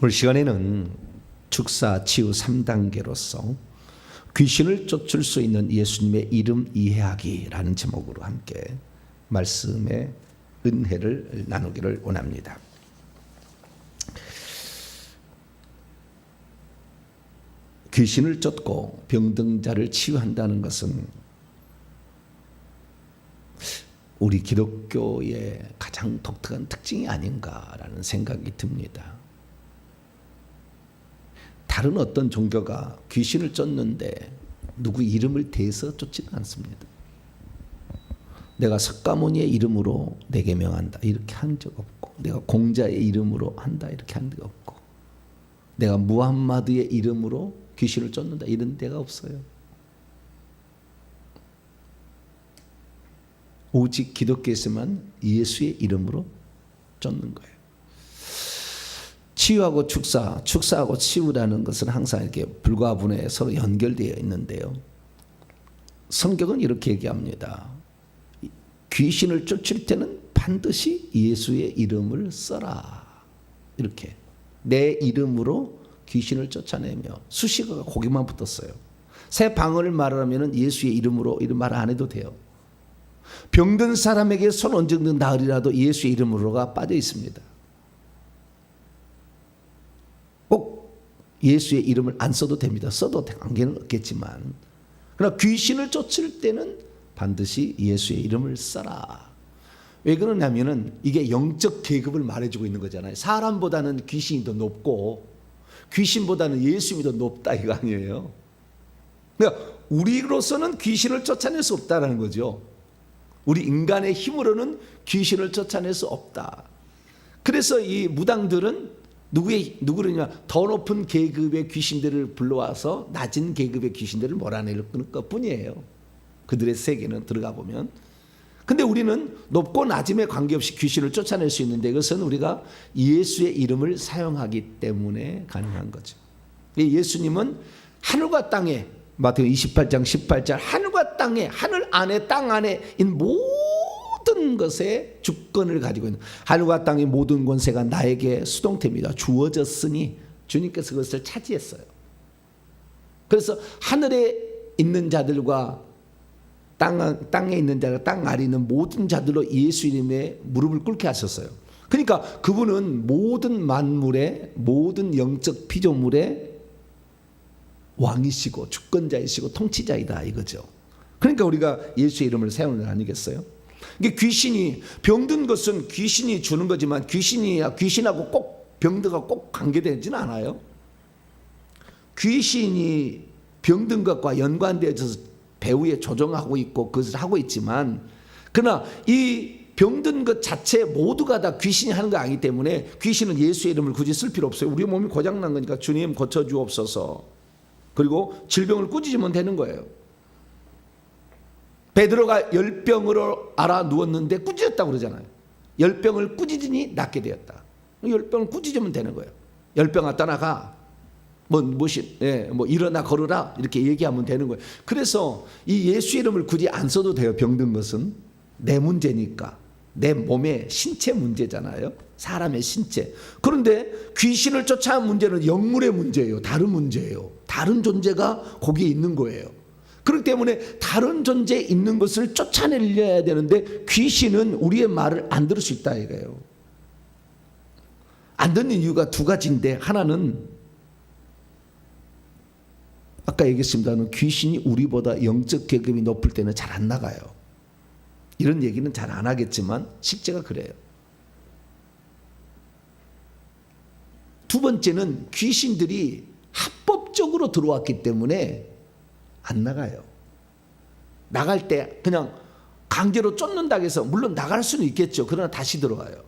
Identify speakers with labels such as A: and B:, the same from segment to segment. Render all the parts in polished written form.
A: 오늘 시간에는 축사 치유 3단계로서 귀신을 쫓을 수 있는 예수님의 이름 이해하기라는 제목으로 함께 말씀의 은혜를 나누기를 원합니다. 귀신을 쫓고 병든 자를 치유한다는 것은 우리 기독교의 가장 독특한 특징이 아닌가라는 생각이 듭니다. 다른 어떤 종교가 귀신을 쫓는데 누구 이름을 대서 쫓지는 않습니다. 내가 석가모니의 이름으로 내게 명한다 이렇게 한 적 없고, 내가 공자의 이름으로 한다 이렇게 한 적 없고, 내가 무함마드의 이름으로 귀신을 쫓는다 이런 데가 없어요. 오직 기독교에서만 예수의 이름으로 쫓는 거예요. 치유하고 축사하고 치유라는 것은 항상 이렇게 불가분해 서로 연결되어 있는데요. 성경은 이렇게 얘기합니다. 귀신을 쫓을 때는 반드시 예수의 이름을 써라. 이렇게 내 이름으로 귀신을 쫓아내며, 수식어가 거기만 붙었어요. 새 방언을 말하면 예수의 이름으로 이런 말 안 해도 돼요. 병든 사람에게 손 얹은 나으리라도 예수의 이름으로가 빠져 있습니다. 꼭 예수의 이름을 안 써도 됩니다. 써도 관계는 없겠지만, 그러나 귀신을 쫓을 때는 반드시 예수의 이름을 써라. 왜 그러냐면은 이게 영적 계급을 말해주고 있는 거잖아요. 사람보다는 귀신이 더 높고 귀신보다는 예수님이 더 높다 이거 아니에요. 그러니까 우리로서는 귀신을 쫓아낼 수 없다는 거죠. 우리 인간의 힘으로는 귀신을 쫓아낼 수 없다. 그래서 이 무당들은 누구느냐, 더 높은 계급의 귀신들을 불러와서 낮은 계급의 귀신들을 몰아낼 것 뿐이에요. 그들의 세계는 들어가 보면. 근데 우리는 높고 낮음에 관계없이 귀신을 쫓아낼 수 있는데, 그것은 우리가 예수의 이름을 사용하기 때문에 가능한 거죠. 예수님은 하늘과 땅에, 마태복음 28장 18절, 하늘과 땅에, 하늘 안에 땅 안에 있는 모든 것에 주권을 가지고 있는, 하늘과 땅의 모든 권세가 나에게 수동태입니다. 주어졌으니 주님께서 그것을 차지했어요. 그래서 하늘에 있는 자들과 땅에 있는 자가 땅 아래 있는 모든 자들로 예수 이름에 무릎을 꿇게 하셨어요. 그러니까 그분은 모든 만물의 모든 영적 피조물의 왕이시고 주권자이시고 통치자이다 이거죠. 그러니까 우리가 예수의 이름을 사용하는 거 아니겠어요? 이게 귀신이 병든 것은 귀신이 주는 거지만 귀신하고 꼭 병든가 꼭 관계되지는 않아요. 귀신이 병든 것과 연관되어서 배후에 조정하고 있고 그것을 하고 있지만, 그러나 이 병든 것 자체 모두가 다 귀신이 하는 거 아니기 때문에 귀신은 예수의 이름을 굳이 쓸 필요 없어요. 우리 몸이 고장난 거니까 주님 고쳐주옵소서, 그리고 질병을 꾸짖으면 되는 거예요. 베드로가 열병으로 알아 누웠는데 꾸짖었다고 그러잖아요. 열병을 꾸짖으니 낫게 되었다. 열병을 꾸짖으면 되는 거예요. 열병아 떠나가, 일어나 걸으라 이렇게 얘기하면 되는 거예요. 그래서 이 예수 이름을 굳이 안 써도 돼요. 병든 것은 내 문제니까, 내 몸의 신체 문제잖아요. 사람의 신체. 그런데 귀신을 쫓아온 문제는 영물의 문제예요. 다른 문제예요. 다른 존재가 거기에 있는 거예요. 그렇기 때문에 다른 존재에 있는 것을 쫓아내려야 되는데, 귀신은 우리의 말을 안 들을 수 있다 이거예요. 안 듣는 이유가 두 가지인데, 하나는 아까 얘기했습니다만 귀신이 우리보다 영적 계급이 높을 때는 잘 안 나가요. 이런 얘기는 잘 안 하겠지만 실제가 그래요. 두 번째는 귀신들이 합법적으로 들어왔기 때문에 안 나가요. 나갈 때 그냥 강제로 쫓는다고 해서 물론 나갈 수는 있겠죠. 그러나 다시 들어와요.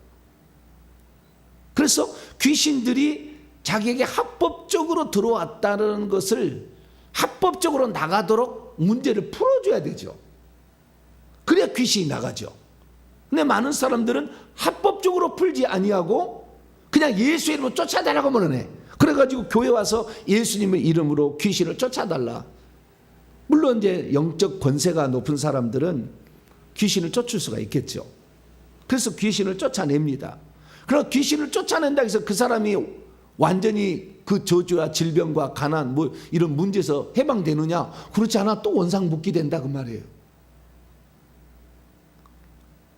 A: 그래서 귀신들이 자기에게 합법적으로 들어왔다는 것을 합법적으로 나가도록 문제를 풀어줘야 되죠. 그래야 귀신이 나가죠. 근데 많은 사람들은 합법적으로 풀지 아니하고 그냥 예수 이름으로 쫓아달라고 하면 해. 그래가지고 교회 와서 예수님의 이름으로 귀신을 쫓아달라. 물론 이제 영적 권세가 높은 사람들은 귀신을 쫓을 수가 있겠죠. 그래서 귀신을 쫓아냅니다. 그럼 귀신을 쫓아낸다 해서 그 사람이 완전히 그 저주와 질병과 가난 뭐 이런 문제에서 해방되느냐? 그렇지 않아 또 원상복귀 된다 그 말이에요.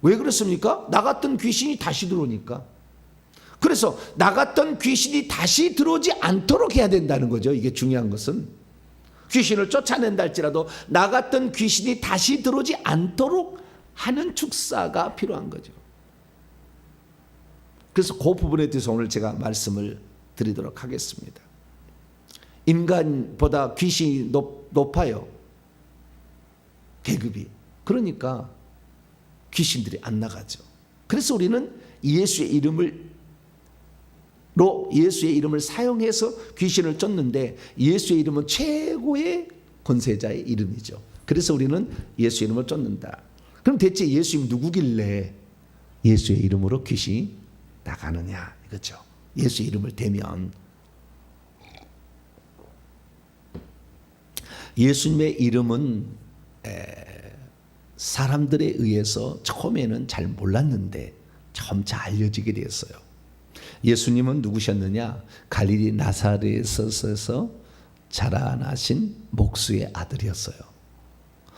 A: 왜 그렇습니까? 나갔던 귀신이 다시 들어오니까. 그래서 나갔던 귀신이 다시 들어오지 않도록 해야 된다는 거죠. 이게 중요한 것은 귀신을 쫓아낸다 할지라도 나갔던 귀신이 다시 들어오지 않도록 하는 축사가 필요한 거죠. 그래서 그 부분에 대해서 오늘 제가 말씀을 드리도록 하겠습니다. 인간보다 귀신이 높아요. 계급이. 그러니까 귀신들이 안 나가죠. 그래서 우리는 예수의 이름을 사용해서 귀신을 쫓는데 예수의 이름은 최고의 권세자의 이름이죠. 그래서 우리는 예수의 이름을 쫓는다. 그럼 대체 예수 이름 누구길래 예수의 이름으로 귀신이 나가느냐 이거죠. 예수의 이름을 대면 예수님의 이름은 사람들에 의해서 처음에는 잘 몰랐는데 점차 알려지게 되었어요. 예수님은 누구셨느냐? 갈릴리 나사렛에서 자라나신 목수의 아들이었어요.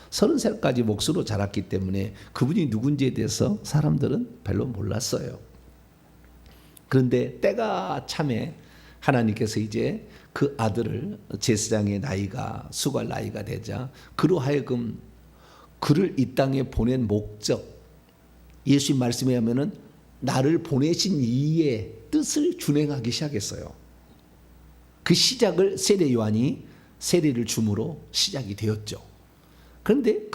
A: 30살까지 목수로 자랐기 때문에 그분이 누군지에 대해서 사람들은 별로 몰랐어요. 그런데 때가 참에 하나님께서 이제 그 아들을 제사장의 나이가 수고할 나이가 되자 그로 하여금 그를 이 땅에 보낸 목적, 예수님 말씀에 하면은 나를 보내신 이의 뜻을 준행하기 시작했어요. 그 시작을 세례 요한이 세례를 줌으로 시작이 되었죠. 그런데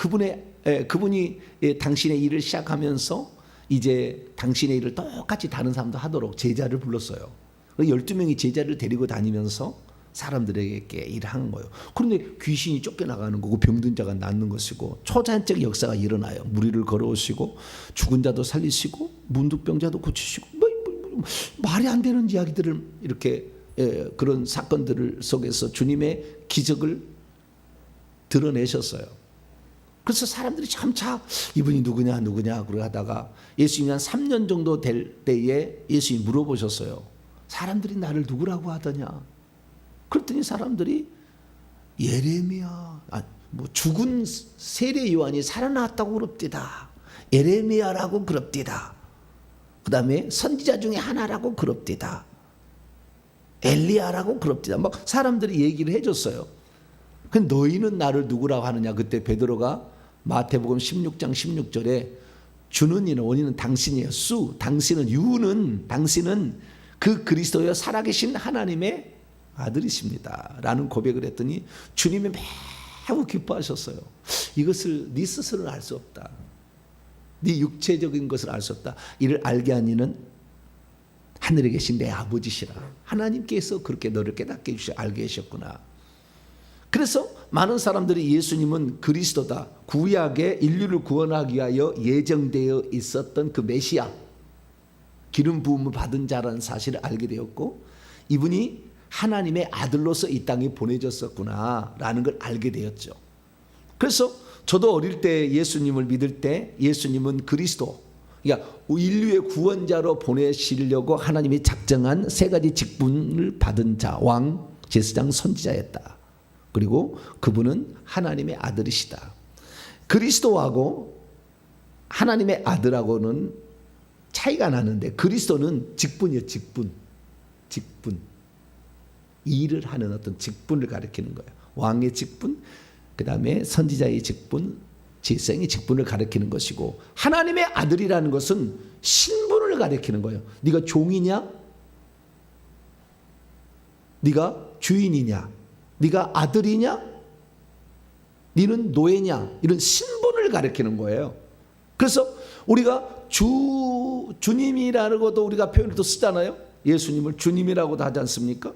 A: 그분이 당신의 일을 시작하면서 이제 당신의 일을 똑같이 다른 사람도 하도록 제자를 불렀어요. 12명이 제자를 데리고 다니면서 사람들에게 일하는 거예요. 그런데 귀신이 쫓겨나가는 거고 병든 자가 낫는 것이고 초자연적 역사가 일어나요. 무리를 걸어오시고 죽은 자도 살리시고 문득병자도 고치시고 말이 안 되는 이야기들을 이렇게 그런 사건들을 속에서 주님의 기적을 드러내셨어요. 그래서 사람들이 점차 이분이 누구냐 그러고 하다가 예수님이 한 3년 정도 될 때에 예수님이 물어보셨어요. 사람들이 나를 누구라고 하더냐? 그랬더니 사람들이 예레미야, 죽은 세례 요한이 살아났다고 그럽디다. 예레미야라고 그럽디다. 그 다음에 선지자 중에 하나라고 그럽디다. 엘리야라고 그럽디다. 막 사람들이 얘기를 해줬어요. 근데 너희는 나를 누구라고 하느냐? 그때 베드로가 마태복음 16장 16절에 주는 이는 원인은 당신이에요. 당신은 그 그리스도여 살아계신 하나님의 아들이십니다. 라는 고백을 했더니 주님이 매우 기뻐하셨어요. 이것을 네 스스로는 알 수 없다. 네 육체적인 것을 알 수 없다. 이를 알게 한 이는 하늘에 계신 내 아버지시라. 하나님께서 그렇게 너를 깨닫게 해주셔 알게 하셨구나. 그래서 많은 사람들이 예수님은 그리스도다. 구약의 인류를 구원하기 위하여 예정되어 있었던 그 메시아, 기름 부음을 받은 자라는 사실을 알게 되었고 이분이 하나님의 아들로서 이 땅에 보내졌었구나 라는 걸 알게 되었죠. 그래서 저도 어릴 때 예수님을 믿을 때 예수님은 그리스도, 그러니까 인류의 구원자로 보내시려고 하나님이 작정한 세 가지 직분을 받은 자, 왕, 제사장, 선지자였다. 그리고 그분은 하나님의 아들이시다. 그리스도하고 하나님의 아들하고는 차이가 나는데 그리스도는 직분이에요. 직분. 일을 하는 어떤 직분을 가리키는 거예요. 왕의 직분, 그 다음에 선지자의 직분, 제사장의 직분을 가리키는 것이고 하나님의 아들이라는 것은 신분을 가리키는 거예요. 네가 종이냐? 네가 주인이냐? 네가 아들이냐? 네는 노예냐? 이런 신분을 가리키는 거예요. 그래서 우리가 주님이라고도 우리가 표현을 또 쓰잖아요. 예수님을 주님이라고도 하지 않습니까?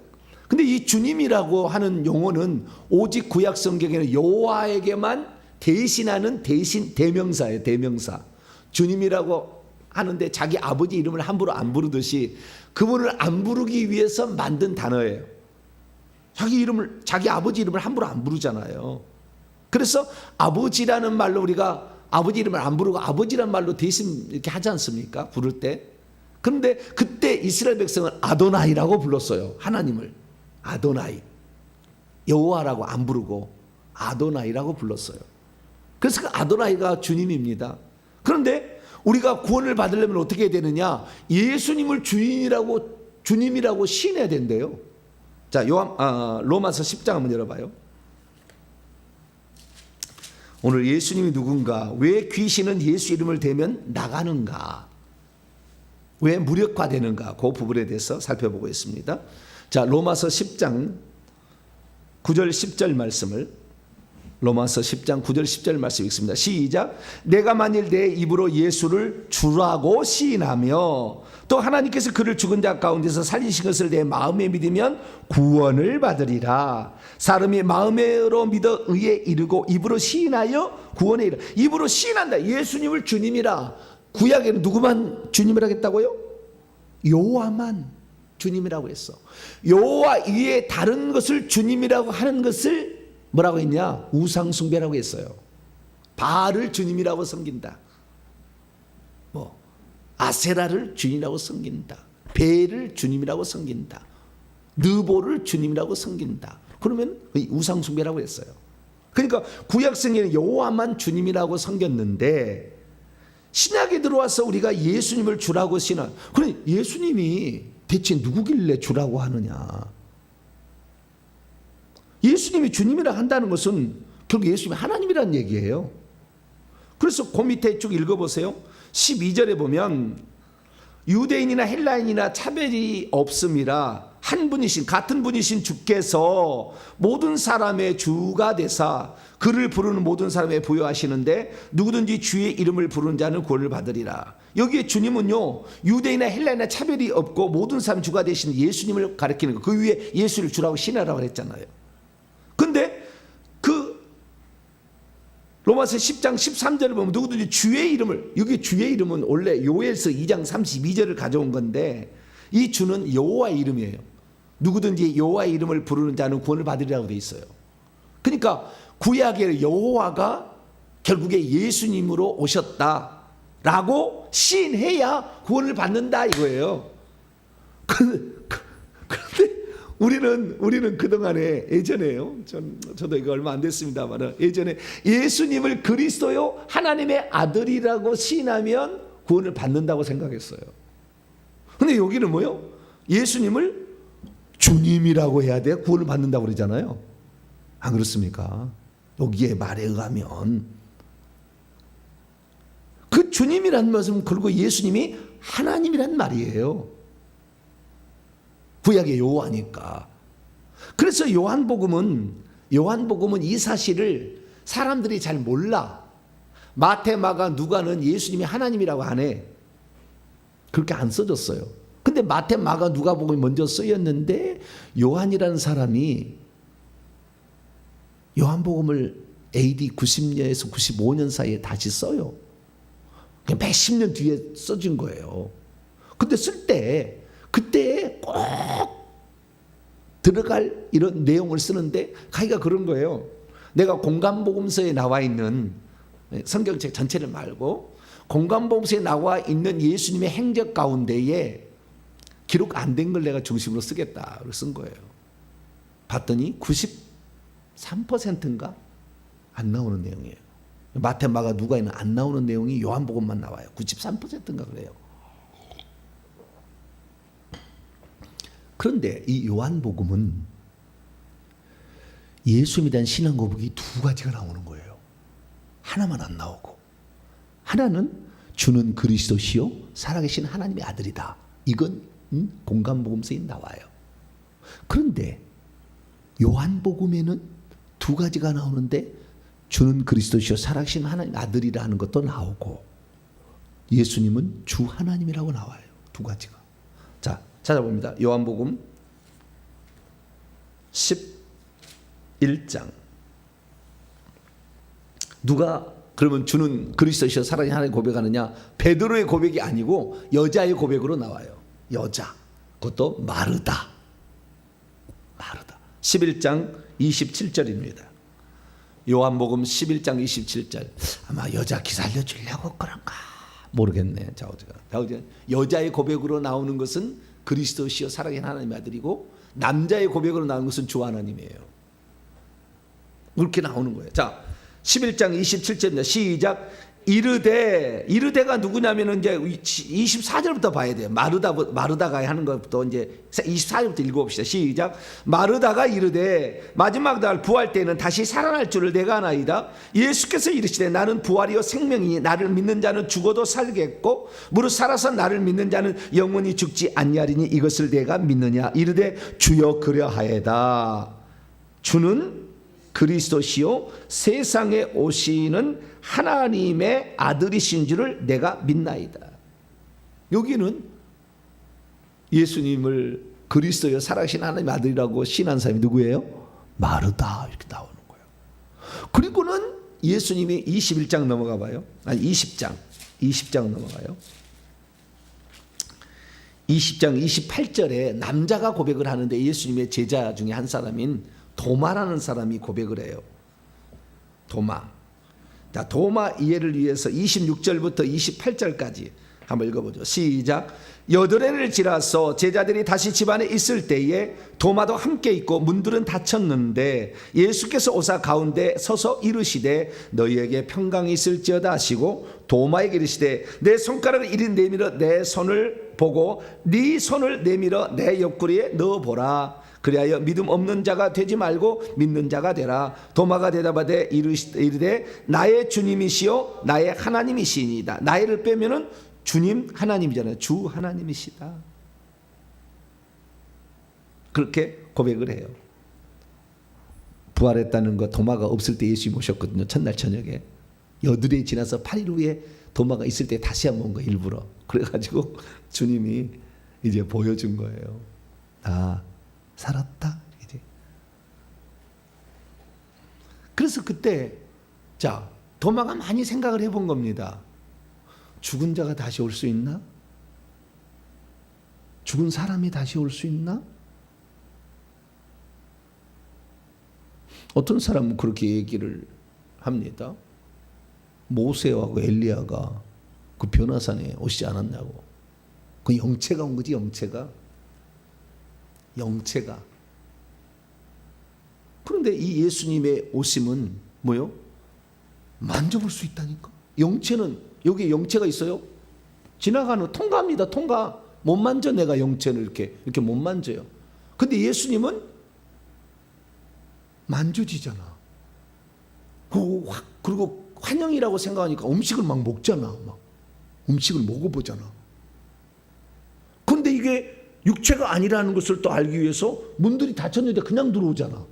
A: 근데 이 주님이라고 하는 용어는 오직 구약 성경에는 여호와에게만 대신하는 대명사예요. 대명사. 주님이라고 하는데 자기 아버지 이름을 함부로 안 부르듯이 그분을 안 부르기 위해서 만든 단어예요. 자기 아버지 이름을 함부로 안 부르잖아요. 그래서 아버지라는 말로 우리가 아버지 이름을 안 부르고 아버지라는 말로 대신 이렇게 하지 않습니까? 부를 때. 그런데 그때 이스라엘 백성은 아도나이라고 불렀어요. 하나님을 아도나이, 여호와라고 안 부르고 아도나이라고 불렀어요. 그래서 그 아도나이가 주님입니다. 그런데 우리가 구원을 받으려면 어떻게 해야 되느냐? 예수님을 주님이라고 시인해야 된대요. 자, 로마서 10장 한번 열어봐요. 오늘 예수님이 누군가, 왜 귀신은 예수 이름을 대면 나가는가, 왜 무력화되는가, 그 부분에 대해서 살펴보고 있습니다. 자, 로마서 10장 9절 10절 말씀을, 로마서 10장 9절 10절 말씀 읽습니다. 시작. 내가 만일 내 입으로 예수를 주라고 시인하며 또 하나님께서 그를 죽은 자 가운데서 살리신 것을 내 마음에 믿으면 구원을 받으리라. 사람이 마음으로 믿어 의에 이르고 입으로 시인하여 구원에 이르라. 입으로 시인한다. 예수님을 주님이라. 구약에는 누구만 주님이라 했다고요? 여호와만 주님이라고 했어. 여호와 이외에 다른 것을 주님이라고 하는 것을 뭐라고 했냐? 우상숭배라고 했어요. 바알을 주님이라고 섬긴다. 아세라를 주님이라고 섬긴다. 베를 주님이라고 섬긴다. 느보를 주님이라고 섬긴다. 그러면 우상숭배라고 했어요. 그러니까 구약성경에는 여호와만 주님이라고 섬겼는데 신약에 들어와서 우리가 예수님을 주라고 신한. 그래, 예수님이 대체 누구길래 주라고 하느냐? 예수님이 주님이라 한다는 것은 결국 예수님이 하나님이라는 얘기예요. 그래서 그 밑에 쭉 읽어보세요. 12절에 보면 유대인이나 헬라인이나 차별이 없음이라 한 분이신, 같은 분이신 주께서 모든 사람의 주가 되사 그를 부르는 모든 사람에 부여하시는데 누구든지 주의 이름을 부르는 자는 구원을 받으리라. 여기에 주님은요, 유대인이나 헬라인이나 차별이 없고 모든 사람 주가 되신 예수님을 가리키는 거, 그 위에 예수를 주라고 신하라고 했잖아요. 근데 그 로마서 10장 13절을 보면 누구든지 주의 이름을, 여기 주의 이름은 원래 요엘서 2장 32절을 가져온 건데 이 주는 여호와의 이름이에요. 누구든지 여호와의 이름을 부르는 자는 구원을 받으리라고 되어 있어요. 그러니까 구약의 여호와가 결국에 예수님으로 오셨다라고 시인해야 구원을 받는다 이거예요. 그런데 우리는 그동안에 예전에요. 저도 이거 얼마 안 됐습니다만 예전에 예수님을 그리스도요 하나님의 아들이라고 시인하면 구원을 받는다고 생각했어요. 근데 여기는 뭐요? 예수님을 주님이라고 해야 돼 구원을 받는다고 그러잖아요. 안 그렇습니까? 여기에 말에 의하면 그 주님이란 말씀, 그리고 예수님이 하나님이란 말이에요. 구약의 여호와니까. 그래서 요한복음은 이 사실을 사람들이 잘 몰라. 마태, 마가, 누가는 예수님이 하나님이라고 하네. 그렇게 안 써졌어요. 근데 마태, 마가, 누가복음이 먼저 쓰였는데 요한이라는 사람이 요한복음을 AD 90년에서 95년 사이에 다시 써요. 몇십 년 뒤에 써진 거예요. 근데 쓸 때 그때 꼭 들어갈 이런 내용을 쓰는데 가기가 그런 거예요. 내가 공간복음서에 나와 있는 성경책 전체를 말고 공간복음서에 나와 있는 예수님의 행적 가운데에 기록 안 된 걸 내가 중심으로 쓰겠다고 쓴 거예요. 봤더니 93%인가 안 나오는 내용이에요. 마태, 마가, 누가에는 안 나오는 내용이 요한복음만 나와요. 93%인가 그래요. 그런데 이 요한복음은 예수님에 대한 신앙 고백이 두 가지가 나오는 거예요. 하나만 안 나오고, 하나는 주는 그리스도시요 살아계신 하나님의 아들이다. 이건 공간복음서에 나와요. 그런데 요한복음에는 두 가지가 나오는데 주는 그리스도시요 살아계신 하나님의 아들이라는 것도 나오고 예수님은 주 하나님이라고 나와요. 두 가지가. 자, 찾아봅니다. 요한복음 11장. 누가 그러면 주는 그리스도시여 살아계신 하나님 고백하느냐? 베드로의 고백이 아니고 여자의 고백으로 나와요. 여자. 그것도 마르다. 11장 27절입니다. 요한복음 11장 27절. 아마 여자 기사 알려주려고 그런가 모르겠네. 자오지가 여자의 고백으로 나오는 것은 그리스도시요 살아계신 하나님의 아들이고 남자의 고백으로 나오는 것은 주 하나님이에요. 그렇게 나오는 거예요. 자, 11장 27절입니다. 시작. 이르되가 누구냐면은 이제 24절부터 봐야 돼요. 마르다가 하는 것부터 이제 24절부터 읽어봅시다. 시작. 마르다가 이르되 마지막 날 부활 때는 다시 살아날 줄을 내가 아나이다. 예수께서 이르시되 나는 부활이요 생명이니 나를 믿는 자는 죽어도 살겠고 무릇 살아서 나를 믿는 자는 영원히 죽지 아니하리니 이것을 내가 믿느냐. 이르되 주여 그려하에다. 주는 그리스도시요 세상에 오시는 하나님의 아들이신 줄을 내가 믿나이다. 여기는 예수님을 그리스도여 살아계신 하나님의 아들이라고 신한 사람이 누구예요? 마르다 이렇게 나오는 거예요. 그리고는 예수님이 21장 넘어가 봐요. 아니 20장 넘어가요. 20장 28절에 남자가 고백을 하는데 예수님의 제자 중에 한 사람인 도마라는 사람이 고백을 해요. 도마. 자, 도마 이해를 위해서 26절부터 28절까지 한번 읽어보죠. 시작. 여드레를 지나서 제자들이 다시 집안에 있을 때에 도마도 함께 있고 문들은 닫혔는데 예수께서 오사 가운데 서서 이르시되 너희에게 평강이 있을지어다 하시고 도마에게 이르시되 내 손가락을 이리 내밀어 내 손을 보고 네 손을 내밀어 내 옆구리에 넣어보라. 그리하여 믿음 없는 자가 되지 말고 믿는 자가 되라. 도마가 대답하되 이르되 나의 주님이시요 나의 하나님이시니이다. 나의를 빼면은 주님 하나님이잖아요. 주 하나님이시다. 그렇게 고백을 해요. 부활했다는 거 도마가 없을 때 예수님이 오셨거든요. 첫날 저녁에 여드레 지나서 8일 후에 도마가 있을 때 다시 한번 온 거 일부러. 그래가지고 주님이 이제 보여준 거예요. 나 살았다 이제. 그래서 그때 자 도마가 많이 생각을 해본 겁니다. 죽은 자가 다시 올 수 있나? 죽은 사람이 다시 올 수 있나? 어떤 사람은 그렇게 얘기를 합니다. 모세하고 엘리야가 그 변화산에 오시지 않았냐고. 그 영체가 온 거지. 영체가. 그런데 이 예수님의 오심은 뭐요? 만져볼 수 있다니까. 영체는 여기 영체가 있어요. 지나가는 통과합니다. 통과. 못 만져 내가 영체를 이렇게 못 만져요. 근데 예수님은 만져지잖아. 그리고 환영이라고 생각하니까 음식을 막 먹잖아. 막 음식을 먹어보잖아. 그런데 이게 육체가 아니라는 것을 또 알기 위해서 문들이 닫혔는데 그냥 들어오잖아.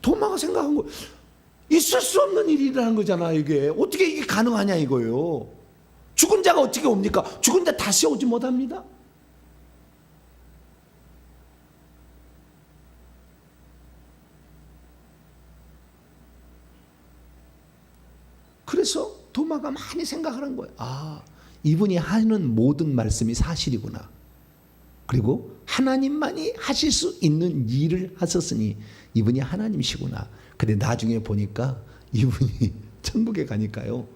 A: 도마가 생각한 거 있을 수 없는 일이라는 거잖아. 이게 어떻게 이게 가능하냐 이거예요. 죽은 자가 어떻게 옵니까? 죽은 자 다시 오지 못합니다. 그래서 도마가 많이 생각을 한 거예요. 아, 이분이 하는 모든 말씀이 사실이구나. 그리고 하나님만이 하실 수 있는 일을 하셨으니 이분이 하나님이시구나. 근데 나중에 보니까 이분이 천국에 가니까요.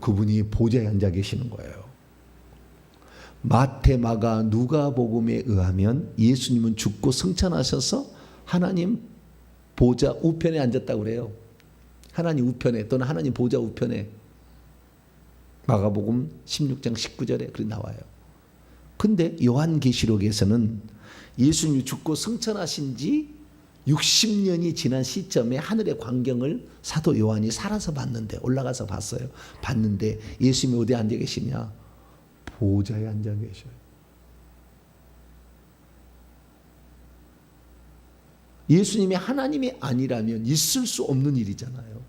A: 그분이 보좌에 앉아 계시는 거예요. 마태, 마가, 누가복음에 의하면 예수님은 죽고 승천하셔서 하나님 보좌 우편에 앉았다고 그래요. 하나님 우편에 또는 하나님 보좌 우편에. 마가복음 16장 19절에 그렇게 나와요. 근데 요한계시록에서는 예수님이 죽고 승천하신 지 60년이 지난 시점에 하늘의 광경을 사도 요한이 살아서 봤는데, 올라가서 봤어요. 봤는데 예수님이 어디에 앉아 계시냐? 보좌에 앉아 계셔요. 예수님이 하나님이 아니라면 있을 수 없는 일이잖아요.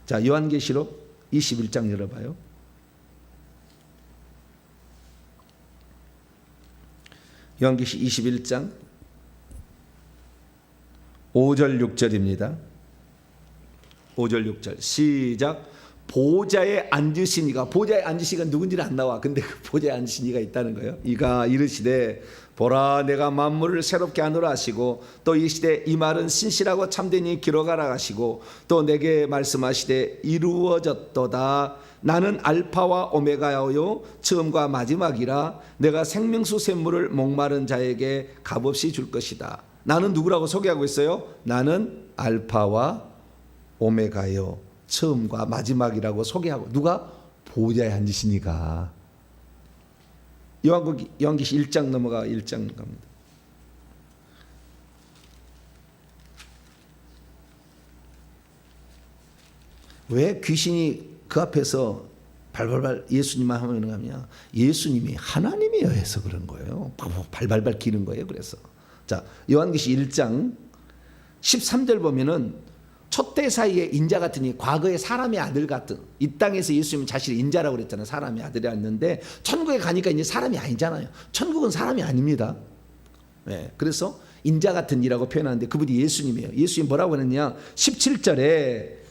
A: 자, 요한계시록 21장 열어봐요. 요한계시록 21장 5절 6절입니다. 5절 6절 시작. 보좌에 앉으신 이가, 보좌에 앉으신 이가 누군지는 안 나와. 근데 그 보좌에 앉으신 이가 있다는 거예요. 이가 이르시되 보라 내가 만물을 새롭게 하노라 하시고 또 이시되 이 말은 신실하고 참되니 기록하라 하시고 또 내게 말씀하시되 이루어졌도다. 나는 알파와 오메가요 처음과 마지막이라. 내가 생명수 샘물을 목마른 자에게 값없이 줄 것이다. 나는 누구라고 소개하고 있어요? 나는 알파와 오메가요 처음과 마지막이라고 소개하고. 누가? 보좌에 앉으시니까. 요한계시 1장 넘어가 1장 갑니다. 왜 귀신이 그 앞에서 발발발 예수님만 하면 가냐? 예수님이 하나님이여 해서 그런 거예요. 발발발 기는 거예요. 그래서 자, 요한계시 1장 13절 보면은 촛대 사이에 인자 같으니, 과거의 사람의 아들 같은, 이 땅에서 예수님은 자신을 인자라고 그랬잖아요. 사람의 아들이었는데 천국에 가니까 이제 사람이 아니잖아요. 천국은 사람이 아닙니다. 네, 그래서 인자 같은 이라고 표현하는데 그분이 예수님이에요. 예수님 뭐라고 했느냐? 17절에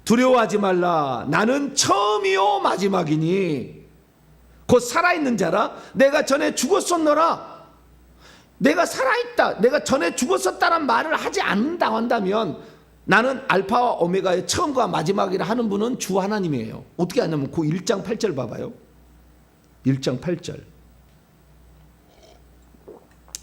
A: 두려워하지 말라. 나는 처음이요 마지막이니 곧 살아있는 자라. 내가 전에 죽었었노라. 내가 살아있다, 내가 전에 죽었었다는 말을 하지 않는다고 한다면 나는 알파와 오메가의 처음과 마지막이라 하는 분은 주 하나님이에요. 어떻게 하냐면 그 1장 8절 봐봐요. 1장 8절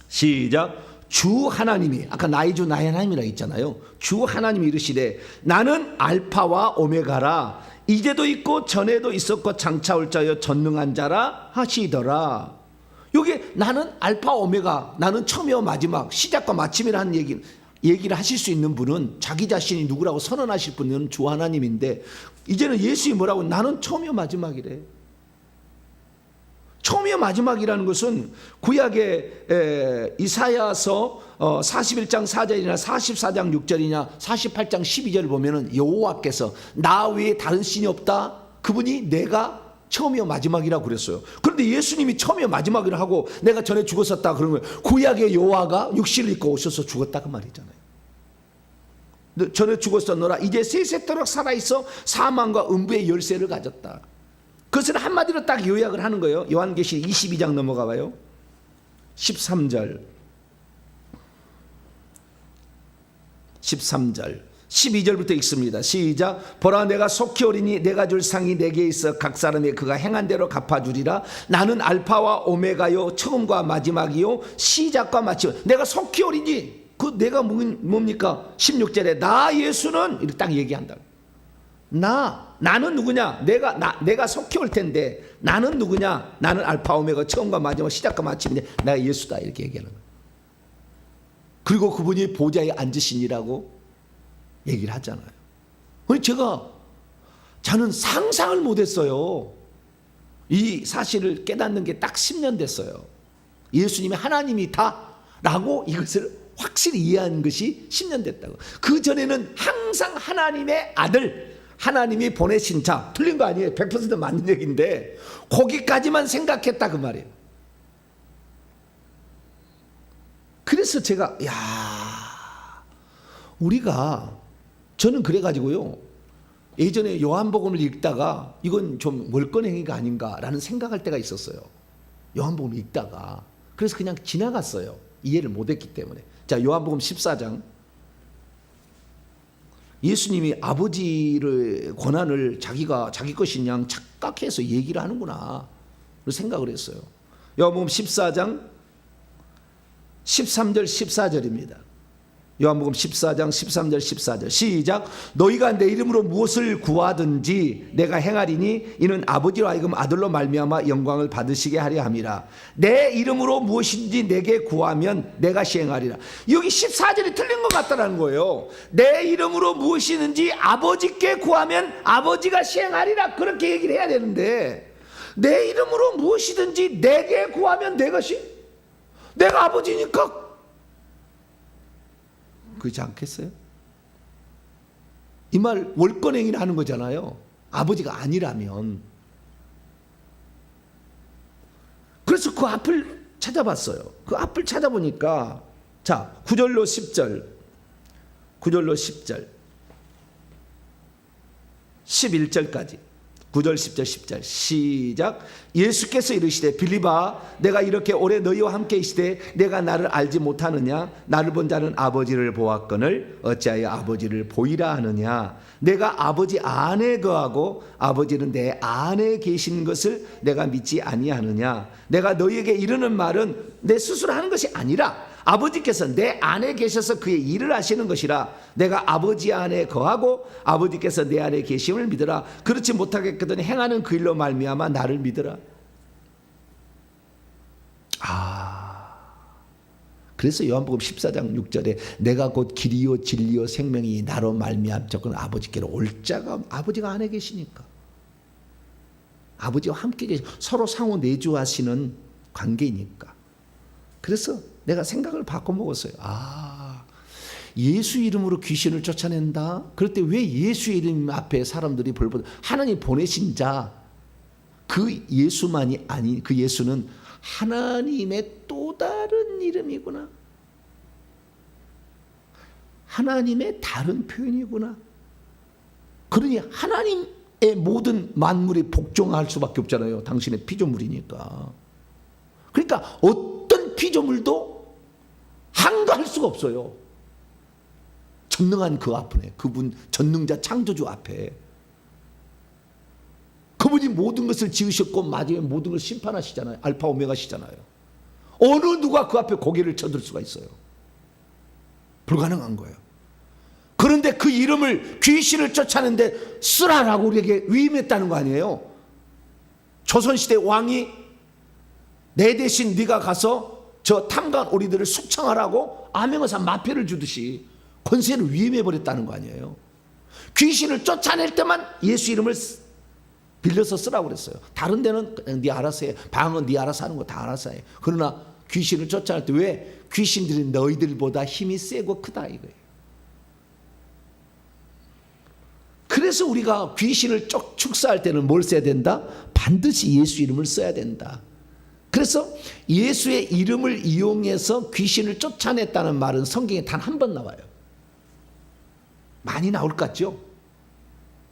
A: 시작. 주 하나님이, 아까 나의 주 나의 하나님이라 했잖아요. 주 하나님이 이르시되 나는 알파와 오메가라. 이제도 있고 전에도 있었고 장차 올 자여 전능한 자라 하시더라. 여기 나는 알파 오메가, 나는 처음이요 마지막, 시작과 마침이라는 얘기를 하실 수 있는 분은 자기 자신이 누구라고 선언하실 분은 주 하나님인데, 이제는 예수님이 뭐라고? 나는 처음이요 마지막이래. 처음이요 마지막이라는 것은 구약의 이사야서 41장 4절이나 44장 6절이냐 48장 12절을 보면은 여호와께서 나 외에 다른 신이 없다, 그분이 내가 처음이요 마지막이라고 그랬어요. 그런데 예수님이 처음이요 마지막이라 하고 내가 전에 죽었었다 그런 거예요. 구약의 여호와가 육신을 입고 오셔서 죽었다 그 말이잖아요. 전에 죽었었노라. 이제 세세토록 살아있어 사망과 음부의 열쇠를 가졌다. 그것을 한마디로 딱 요약을 하는 거예요. 요한계시 22장 넘어가 봐요. 13절 12절부터 읽습니다. 시작. 보라 내가 속히 오리니 내가 줄 상이 내게 있어 각 사람이 그가 행한 대로 갚아주리라. 나는 알파와 오메가요 처음과 마지막이요 시작과 마침. 내가 속히 오리니, 그 내가 뭡니까? 16절에 나 예수는 이렇게 딱 얘기한다. 나는 누구냐? 내가 속히 올 텐데 나는 누구냐? 나는 알파 오메가 처음과 마지막 시작과 마침인데 내가 예수다 이렇게 얘기하는 거예요. 그리고 그분이 보좌에 앉으시니라고 얘기를 하잖아요. 저는 상상을 못했어요. 이 사실을 깨닫는 게 딱 10년 됐어요. 예수님이 하나님이다라고 이것을 확실히 이해한 것이 10년 됐다고. 그 전에는 항상 하나님의 아들, 하나님이 보내신 자, 틀린 거 아니에요. 100% 맞는 얘기인데 거기까지만 생각했다 그 말이에요. 그래서 제가 저는 그래가지고요, 예전에 요한복음을 읽다가 이건 좀 월권행위가 아닌가라는 생각할 때가 있었어요. 요한복음을 읽다가. 그래서 그냥 지나갔어요. 이해를 못했기 때문에. 자, 요한복음 14장. 예수님이 아버지의 권한을 자기 것인 양 착각해서 얘기를 하는구나 생각을 했어요. 요한복음 14장 13절 14절입니다. 요한복음 14장 13절 14절 시작. 너희가 내 이름으로 무엇을 구하든지 내가 행하리니 이는 아버지로 하여금 아들로 말미암아 영광을 받으시게 하려 함이라. 내 이름으로 무엇인지 내게 구하면 내가 시행하리라. 여기 14절이 틀린 것 같다는 거예요. 내 이름으로 무엇이든지 아버지께 구하면 아버지가 시행하리라, 그렇게 얘기를 해야 되는데 내 이름으로 무엇이든지 내게 구하면 내가 내가 아버지니까 그렇지 않겠어요? 이 말 월권행위를 하는 거잖아요. 아버지가 아니라면. 그래서 그 앞을 찾아봤어요. 그 앞을 찾아보니까 자, 9절로 10절 11절까지 9절 10절 10절 시작. 예수께서 이르시되 빌립아 내가 이렇게 오래 너희와 함께 있으되 내가 나를 알지 못하느냐? 나를 본 자는 아버지를 보았거늘 어찌하여 아버지를 보이라 하느냐? 내가 아버지 안에 거하고 아버지는 내 안에 계신 것을 내가 믿지 아니하느냐? 내가 너희에게 이르는 말은 내 스스로 하는 것이 아니라 아버지께서 내 안에 계셔서 그의 일을 하시는 것이라. 내가 아버지 안에 거하고 아버지께서 내 안에 계심을 믿으라. 그렇지 못하겠거든 행하는 그 일로 말미암아 나를 믿으라. 그래서 요한복음 14장 6절에 내가 곧 길이요 진리요 생명이 나로 말미암자고는 아버지께로 올 자가 아버지가 안에 계시니까 아버지와 함께 계시 서로 상호 내주하시는 관계이니까. 그래서 내가 생각을 바꿔먹었어요. 예수 이름으로 귀신을 쫓아낸다. 그럴 때 왜 예수 이름 앞에 사람들이 벌벌 하나님 보내신 자 그 예수만이 아니 그 예수는 하나님의 또 다른 이름이구나. 하나님의 다른 표현이구나. 그러니 하나님의 모든 만물이 복종할 수밖에 없잖아요. 당신의 피조물이니까. 그러니까 어떤 피조물도 항거할 수가 없어요. 전능한 그 앞에, 그분 전능자 창조주 앞에 그분이 모든 것을 지으셨고 마지막에 모든 걸 심판하시잖아요. 알파 오메가시잖아요. 어느 누가 그 앞에 고개를 쳐들 수가 있어요? 불가능한 거예요. 그런데 그 이름을 귀신을 쫓아내는데 쓰라라고 우리에게 위임했다는 거 아니에요? 조선시대 왕이 내 대신 네가 가서 저 탐관 오리들을 숙청하라고 암행어사 마패를 주듯이 권세를 위임해버렸다는 거 아니에요? 귀신을 쫓아낼 때만 예수 이름을 빌려서 쓰라고 그랬어요. 다른 데는 그냥 네 알아서 해. 방은 네 알아서 하는 거 다 알아서 해. 그러나 귀신을 쫓아낼 때 왜? 귀신들이 너희들보다 힘이 세고 크다 이거예요. 그래서 우리가 귀신을 축사할 때는 뭘 써야 된다? 반드시 예수 이름을 써야 된다. 그래서 예수의 이름을 이용해서 귀신을 쫓아냈다는 말은 성경에 단 한 번 나와요. 많이 나올 것 같죠?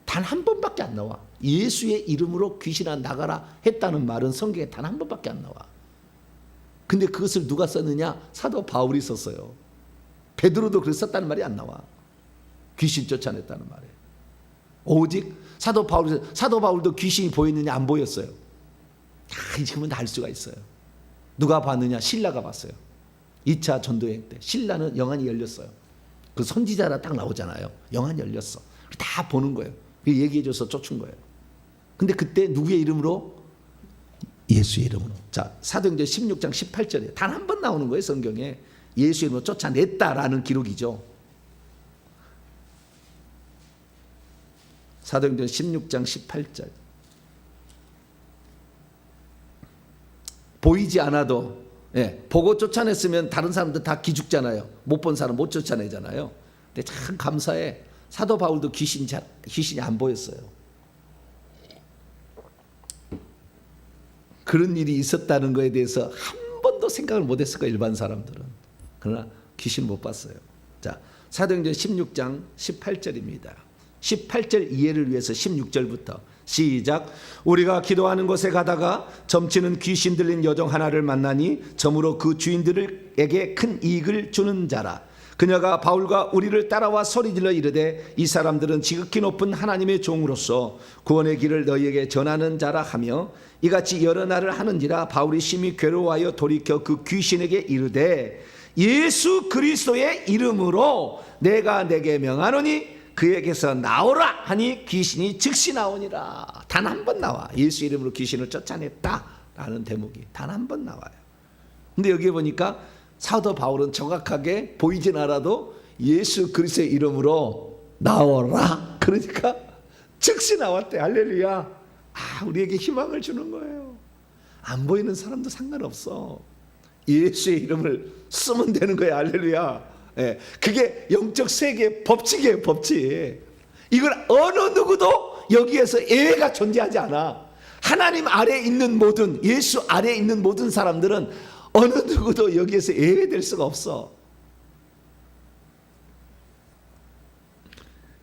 A: 단 한 번밖에 안 나와. 예수의 이름으로 귀신아 나가라 했다는 말은 성경에 단 한 번밖에 안 나와. 근데 그것을 누가 썼느냐? 사도 바울이 썼어요. 베드로도 그래서 썼다는 말이 안 나와. 귀신 쫓아냈다는 말에. 오직 사도 바울도 귀신이 보였느냐 안 보였어요. 지금은 다 알 수가 있어요. 누가 봤느냐? 신라가 봤어요. 2차 전도여행 때 신라는 영안이 열렸어요. 그 선지자라 딱 나오잖아요. 영안이 열렸어. 다 보는 거예요. 얘기해줘서 쫓은 거예요. 근데 그때 누구의 이름으로? 예수의 이름으로. 자, 사도행전 16장 18절에 단 한 번 나오는 거예요. 성경에. 예수 이름으로 쫓아냈다라는 기록이죠. 사도행전 16장 18절. 보이지 않아도 보고 쫓아냈으면 다른 사람들 다 기죽잖아요. 못 본 사람 못 쫓아내잖아요. 근데 참 감사해. 사도 바울도 귀신이 안 보였어요. 그런 일이 있었다는 것에 대해서 한 번도 생각을 못했을 거예요. 일반 사람들은. 그러나 귀신 못 봤어요. 자, 사도행전 16장 18절입니다. 18절 이해를 위해서 16절부터 시작. 우리가 기도하는 곳에 가다가 점치는 귀신 들린 여종 하나를 만나니 점으로 그 주인들에게 큰 이익을 주는 자라. 그녀가 바울과 우리를 따라와 소리질러 이르되 이 사람들은 지극히 높은 하나님의 종으로서 구원의 길을 너희에게 전하는 자라 하며 이같이 여러 날을 하는지라. 바울이 심히 괴로워하여 돌이켜 그 귀신에게 이르되 예수 그리스도의 이름으로 내가 내게 명하노니 그에게서 나오라 하니 귀신이 즉시 나오니라. 단 한 번 나와. 예수 이름으로 귀신을 쫓아냈다라는 대목이 단 한 번 나와요. 근데 여기 보니까 사도 바울은 정확하게 보이진 않아도 예수 그리스도의 이름으로 나오라. 그러니까 즉시 나왔대. 할렐루야. 우리에게 희망을 주는 거예요. 안 보이는 사람도 상관없어. 예수의 이름을 쓰면 되는 거예요. 할렐루야. 그게 영적 세계의 법칙이에요. 법칙. 이걸 어느 누구도 여기에서 예외가 존재하지 않아. 하나님 아래에 있는 모든, 예수 아래에 있는 모든 사람들은 어느 누구도 여기에서 예외될 수가 없어.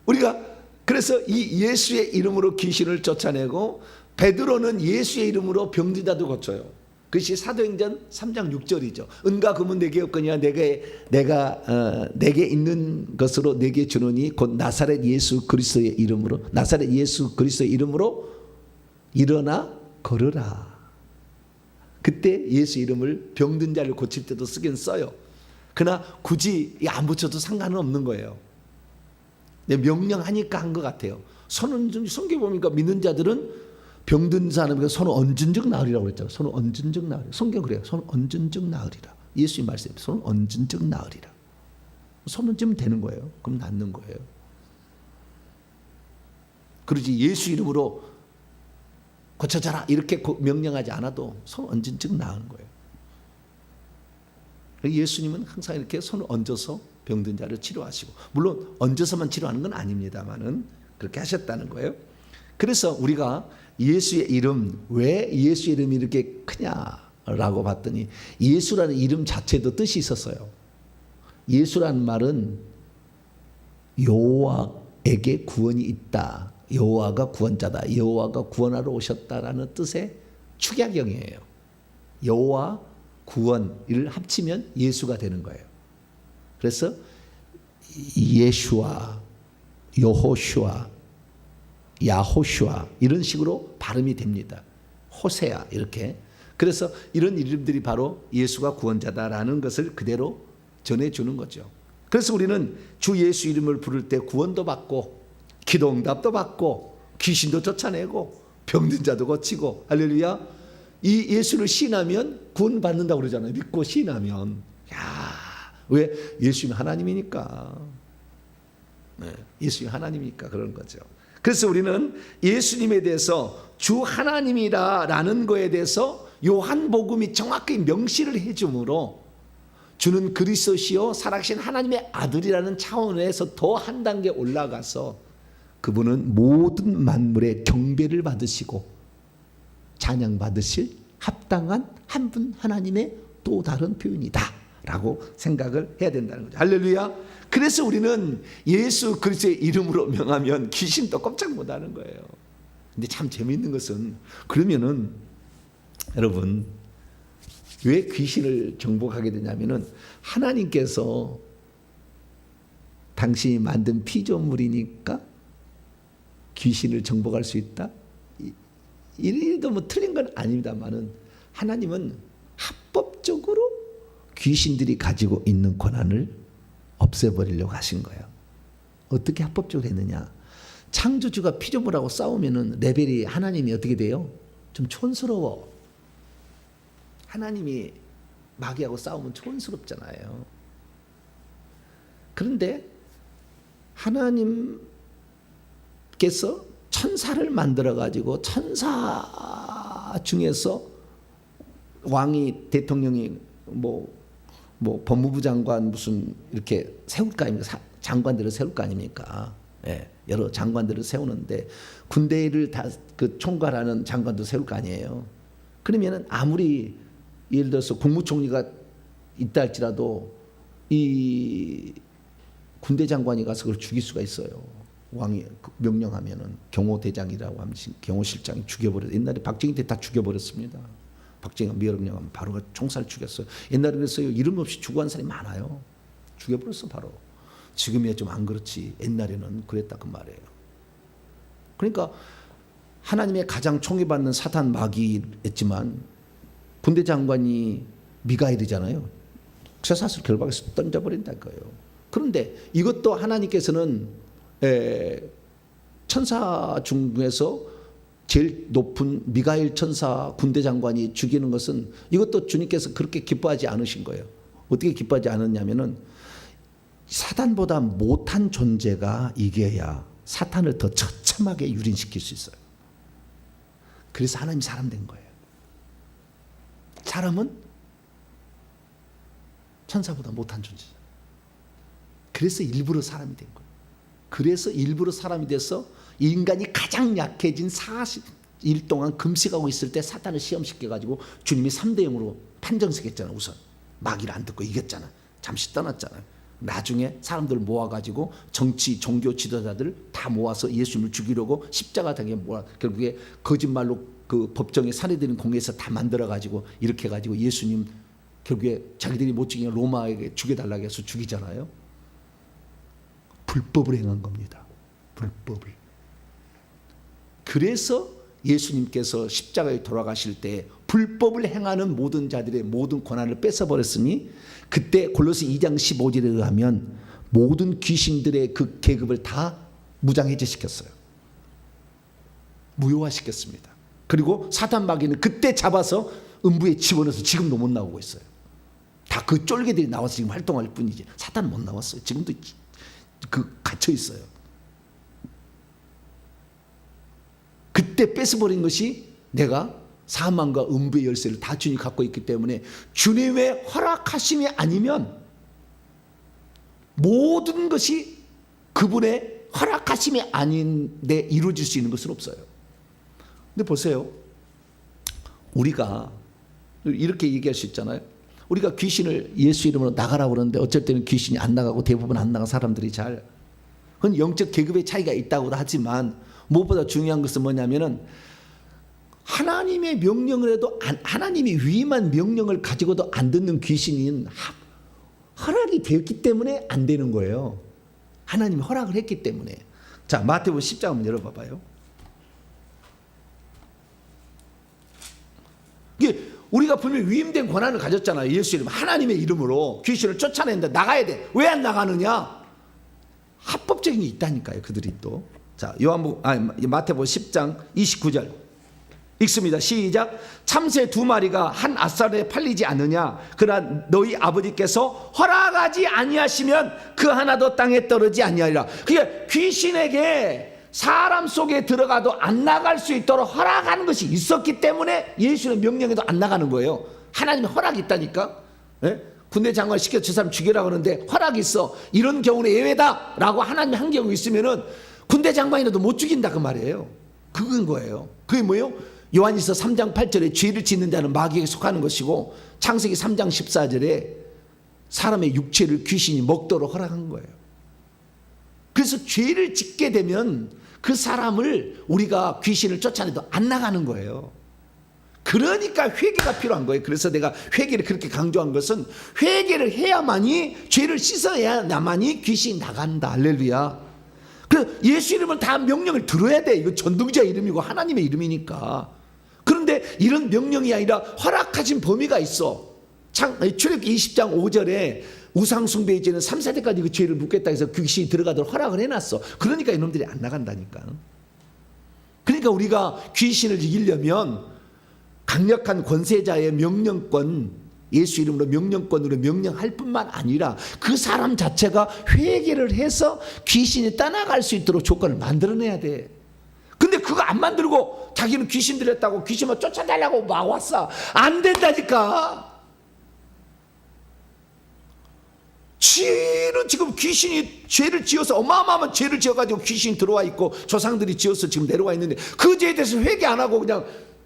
A: 우리가 그래서 이 예수의 이름으로 귀신을 쫓아내고 베드로는 예수의 이름으로 병든 자도 고쳐요. 그것이 사도행전 3장 6절이죠. 은과 금은 내게 없거니와 내게 있는 것으로 내게 주노니 곧 나사렛 예수 그리스도의 이름으로 일어나 걸으라. 그때 예수 이름을 병든 자를 고칠 때도 쓰긴 써요. 그러나 굳이 안 붙여도 상관은 없는 거예요. 명령하니까 한 것 같아요. 손은 성경 보니까 믿는 자들은 병든 사람에게 손을 얹은 적 나으리라고 그랬잖아요. 손을 얹은 적 나으리라. 성경 그래요. 손을 얹은 적 나으리라. 예수님 말씀에 손을 얹은 적 나으리라. 손을 얹으면 되는 거예요. 그럼 낫는 거예요. 그러지 예수 이름으로 고쳐져라 이렇게 명령하지 않아도 손을 얹은 적 나은 거예요. 예수님은 항상 이렇게 손을 얹어서 병든 자를 치료하시고, 물론 얹어서만 치료하는 건 아닙니다만은 그렇게 하셨다는 거예요. 그래서 우리가 예수의 이름, 왜 예수 이름이 이렇게 크냐라고 봤더니 예수라는 이름 자체도 뜻이 있었어요. 예수라는 말은 여호와에게 구원이 있다, 여호와가 구원자다, 여호와가 구원하러 오셨다라는 뜻의 축약형이에요. 여호와 구원을 합치면 예수가 되는 거예요. 그래서 예슈아, 여호슈아, 야호슈아 이런 식으로 발음이 됩니다. 호세아 이렇게. 그래서 이런 이름들이 바로 예수가 구원자다라는 것을 그대로 전해주는 거죠. 그래서 우리는 주 예수 이름을 부를 때 구원도 받고 기도응답도 받고 귀신도 쫓아내고 병든 자도 고치고, 할렐루야. 이 예수를 신하면 구원 받는다고 그러잖아요. 믿고 신하면. 왜? 예수님 하나님이니까. 네, 예수님 하나님이니까 그런 거죠. 그래서 우리는 예수님에 대해서 주 하나님이라는 거에 대해서 요한복음이 정확히 명시를 해주므로 주는 그리스도시요 살아계신 하나님의 아들이라는 차원에서 더 한 단계 올라가서 그분은 모든 만물의 경배를 받으시고 찬양 받으실 합당한 한 분 하나님의 또 다른 표현이다 라고 생각을 해야 된다는 거죠. 할렐루야. 그래서 우리는 예수 그리스도의 이름으로 명하면 귀신도 꼼짝 못하는 거예요. 근데 참 재미있는 것은, 그러면은 여러분 왜 귀신을 정복하게 되냐면은 하나님께서 당신이 만든 피조물이니까 귀신을 정복할 수 있다? 이래도 뭐 틀린 건 아닙니다만은 하나님은 합법적으로 귀신들이 가지고 있는 권한을 없애버리려고 하신 거예요. 어떻게 합법적으로 했느냐? 창조주가 피조물하고 싸우면은 레벨이, 하나님이 어떻게 돼요? 좀 촌스러워. 하나님이 마귀하고 싸우면 촌스럽잖아요. 그런데 하나님께서 천사를 만들어 가지고 천사 중에서 왕이, 대통령이 뭐 법무부 장관 무슨 이렇게 세울 거 아닙니까? 장관들을 세울 거 아닙니까? 예, 여러 장관들을 세우는데 군대를 다 그 총괄하는 장관도 세울 거 아니에요. 그러면은 아무리 예를 들어서 국무총리가 있다 할지라도 이 군대 장관이 가서 그걸 죽일 수가 있어요. 왕이 명령하면은 경호대장이라고 하면 경호실장이 죽여버려요. 옛날에 박정희 때 다 죽여버렸습니다. 박정희가 명령하면 바로 총살 죽였어요. 옛날에 그랬어요. 이름 없이 죽어간 사람이 많아요. 죽여버렸어 바로. 지금이야 좀 안 그렇지. 옛날에는 그랬다 그 말이에요. 그러니까 하나님의 가장 총애받는 사탄 마귀였지만 군대 장관이 미가엘이잖아요. 쇠사슬 결박해서 던져버린다는 거예요. 그런데 이것도 하나님께서는 천사 중에서 제일 높은 미가엘 천사 군대 장관이 죽이는 것은, 이것도 주님께서 그렇게 기뻐하지 않으신 거예요. 어떻게 기뻐하지 않았냐면은 사탄보다 못한 존재가 이겨야 사탄을 더 처참하게 유린시킬 수 있어요. 그래서 하나님 사람 된 거예요. 사람은 천사보다 못한 존재죠. 그래서 일부러 사람이 된 거예요. 그래서 일부러 사람이 돼서 인간이 가장 약해진 40일 동안 금식하고 있을 때 사탄을 시험시켜가지고 주님이 3대 0으로 판정석했잖아요. 우선 마귀를 안 듣고 이겼잖아. 잠시 떠났잖아요. 나중에 사람들 모아가지고 정치, 종교 지도자들 다 모아서 예수님을 죽이려고 십자가 당에 모아 결국에 거짓말로 그 법정에 살해되는 공회에서 다 만들어가지고 이렇게 해가지고 예수님 결국에 자기들이 못 죽이면 로마에게 죽여달라고 해서 죽이잖아요. 불법을 행한 겁니다. 불법을. 그래서 예수님께서 십자가에 돌아가실 때 불법을 행하는 모든 자들의 모든 권한을 뺏어버렸으니 그때 골로새 2장 15절에 의하면 모든 귀신들의 그 계급을 다 무장해제시켰어요. 무효화시켰습니다. 그리고 사단 마귀는 그때 잡아서 음부에 집어넣어서 지금도 못 나오고 있어요. 다 그 쫄개들이 나와서 지금 활동할 뿐이지 사탄은 못 나왔어요. 지금도 그 갇혀 있어요. 그때 뺏어버린 것이 내가 사망과 음부의 열쇠를 다 주님이 갖고 있기 때문에 주님의 허락하심이 아니면 모든 것이 그분의 허락하심이 아닌데 이루어질 수 있는 것은 없어요. 근데 보세요. 우리가 이렇게 얘기할 수 있잖아요. 우리가 귀신을 예수 이름으로 나가라고 그러는데 어쩔 때는 귀신이 안 나가고 대부분 안 나간 사람들이 잘. 그건 영적 계급의 차이가 있다고도 하지만 무엇보다 중요한 것은 뭐냐면은 하나님의 명령을 해도 하나님이 위임한 명령을 가지고도 안 듣는 귀신은 허락이 되었기 때문에 안 되는 거예요. 하나님이 허락을 했기 때문에. 자, 마태복음 10장 한번 열어봐봐요. 이게 우리가 분명히 위임된 권한을 가졌잖아요. 예수 이름 하나님의 이름으로 귀신을 쫓아내는데 나가야 돼. 왜 안 나가느냐? 합법적인 게 있다니까요. 그들이 또. 자, 마태복음 10장 29절 읽습니다. 시작. 참새 2마리가 한 앗살에 팔리지 않느냐? 그러나 너희 아버지께서 허락하지 아니하시면 그 하나도 땅에 떨어지지 아니하리라. 그게 귀신에게 사람 속에 들어가도 안 나갈 수 있도록 허락하는 것이 있었기 때문에 예수는 명령에도 안 나가는 거예요. 하나님의 허락이 있다니까. 예? 군대 장관 시켜 저 사람 죽이라고 하는데 허락이 있어. 이런 경우는 예외다 라고 하나님이 한 경우 있으면은 군대 장관이라도 못 죽인다 그 말이에요. 그건 거예요. 그게 뭐예요? 요한일서 3장 8절에 죄를 짓는 자는 마귀에게 속하는 것이고 창세기 3장 14절에 사람의 육체를 귀신이 먹도록 허락한 거예요. 그래서 죄를 짓게 되면 그 사람을 우리가 귀신을 쫓아내도 안 나가는 거예요. 그러니까 회개가 필요한 거예요. 그래서 내가 회개를 그렇게 강조한 것은 회개를 해야만이 죄를 씻어야만이 귀신이 나간다. 할렐루야. 그래서 예수 이름은 다 명령을 들어야 돼. 이거 전능자 이름이고 하나님의 이름이니까. 그런데 이런 명령이 아니라 허락하신 범위가 있어. 출애굽기 20장 5절에 우상숭배의 죄는 3세대까지 그 죄를 묻겠다 해서 귀신이 들어가도록 허락을 해놨어. 그러니까 이놈들이 안 나간다니까. 그러니까 우리가 귀신을 이기려면 강력한 권세자의 명령권, 예수 이름으로 명령권으로 명령할 뿐만 아니라 그 사람 자체가 회개를 해서 귀신이 떠나갈 수 있도록 조건을 만들어내야 돼. 근데 그거 안 만들고 자기는 귀신 들였다고 귀신만 쫓아달라고 막 왔어. 안 된다니까. 죄는 지금 귀신이 죄를 지어서 어마어마한 죄를 지어가지고 귀신이 들어와 있고 조상들이 지어서 지금 내려와 있는데 그 죄에 대해서 회개 안 하고 그냥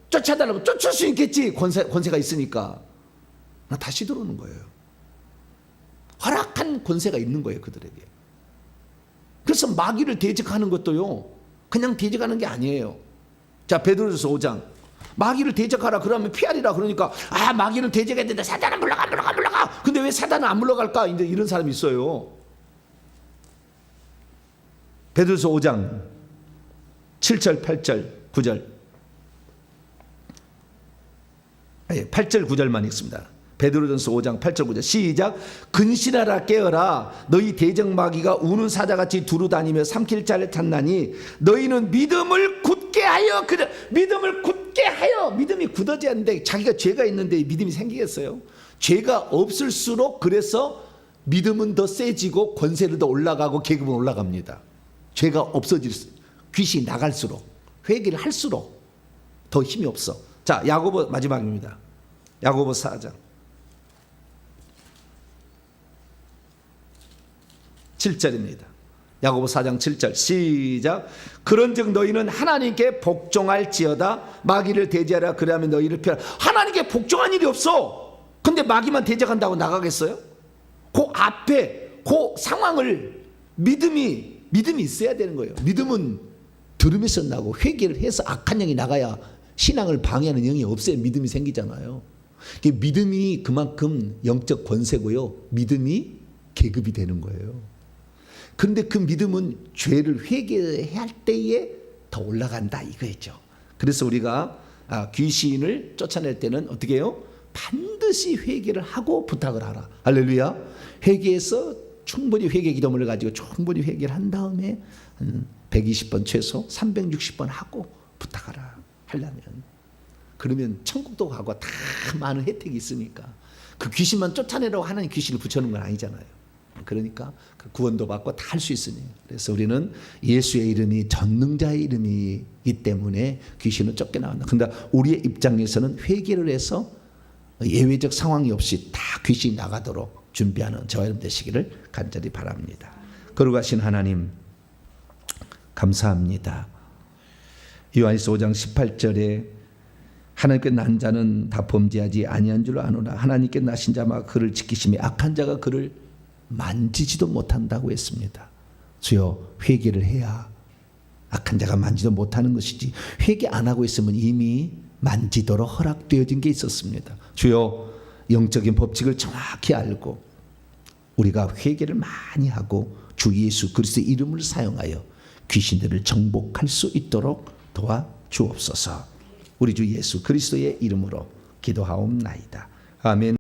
A: 쫓아달라고 쫓을 수 있겠지. 권세가 있으니까. 다시 들어오는 거예요. 허락한 권세가 있는 거예요. 그들에게. 그래서 마귀를 대적하는 것도요 그냥 대적하는 게 아니에요. 자, 베드로전서 5장 마귀를 대적하라 그러면 피하리라 그러니까 마귀는 대적해야 된다. 사단은 물러가. 근데 왜 사단은 안 물러갈까? 이제 이런 사람이 있어요. 베드로전서 5장 7절 8절 9절 8절 9절만 읽습니다. 베드로전서 5장 8절 9절 시작. 근신하라 깨어라. 너희 대적마귀가 우는 사자같이 두루다니며 삼킬 자를 찾나니 너희는 믿음을 굳게 하여. 믿음을 굳게 하여. 믿음이 굳어져야 하는데 자기가 죄가 있는데 믿음이 생기겠어요? 죄가 없을수록 그래서 믿음은 더 세지고 권세를 더 올라가고 계급은 올라갑니다. 죄가 없어질수록 귀신이 나갈수록 회개를 할수록 더 힘이 없어. 자, 야고보 마지막입니다. 야고보 4장 7절입니다. 야고보 4장 7절 시작. 그런즉 너희는 하나님께 복종할지어다. 마귀를 대제하라. 그러면 너희를 피하라. 하나님께 복종한 일이 없어. 근데 마귀만 대적한다고 나가겠어요? 그 앞에 그 상황을 믿음이 있어야 되는 거예요. 믿음은 들으면서 나고 회개를 해서 악한 영이 나가야 신앙을 방해하는 영이 없어야 믿음이 생기잖아요. 믿음이 그만큼 영적 권세고요. 믿음이 계급이 되는 거예요. 그런데 그 믿음은 죄를 회개할 때에 더 올라간다 이거였죠. 그래서 우리가 귀신을 쫓아낼 때는 어떻게 해요? 반드시 회개를 하고 부탁을 하라. 할렐루야. 회개해서 충분히 회개 기도문을 가지고 충분히 회개를 한 다음에 한 120번 최소 360번 하고 부탁하라 하려면, 그러면 천국도 가고 다 많은 혜택이 있으니까 그 귀신만 쫓아내라고 하는 귀신을 붙여놓은 건 아니잖아요. 그러니까 구원도 받고 다 할 수 있으니, 그래서 우리는 예수의 이름이 전능자의 이름이기 때문에 귀신은 쫓겨나온다. 그런데 우리의 입장에서는 회개를 해서 예외적 상황이 없이 다 귀신이 나가도록 준비하는 저와 여러분 되시기를 간절히 바랍니다. 거룩하신 하나님 감사합니다. 요한일서 5장 18절에 하나님께 난 자는 다 범죄하지 아니한 줄 아노라. 하나님께 나신 자마다 그를 지키심에 악한 자가 그를 만지지도 못한다고 했습니다. 주여, 회개를 해야 악한 자가 만지도 못하는 것이지, 회개 안 하고 있으면 이미 만지도록 허락되어진 게 있었습니다. 주여, 영적인 법칙을 정확히 알고 우리가 회개를 많이 하고 주 예수 그리스도의 이름을 사용하여 귀신들을 정복할 수 있도록 도와주옵소서. 우리 주 예수 그리스도의 이름으로 기도하옵나이다. 아멘.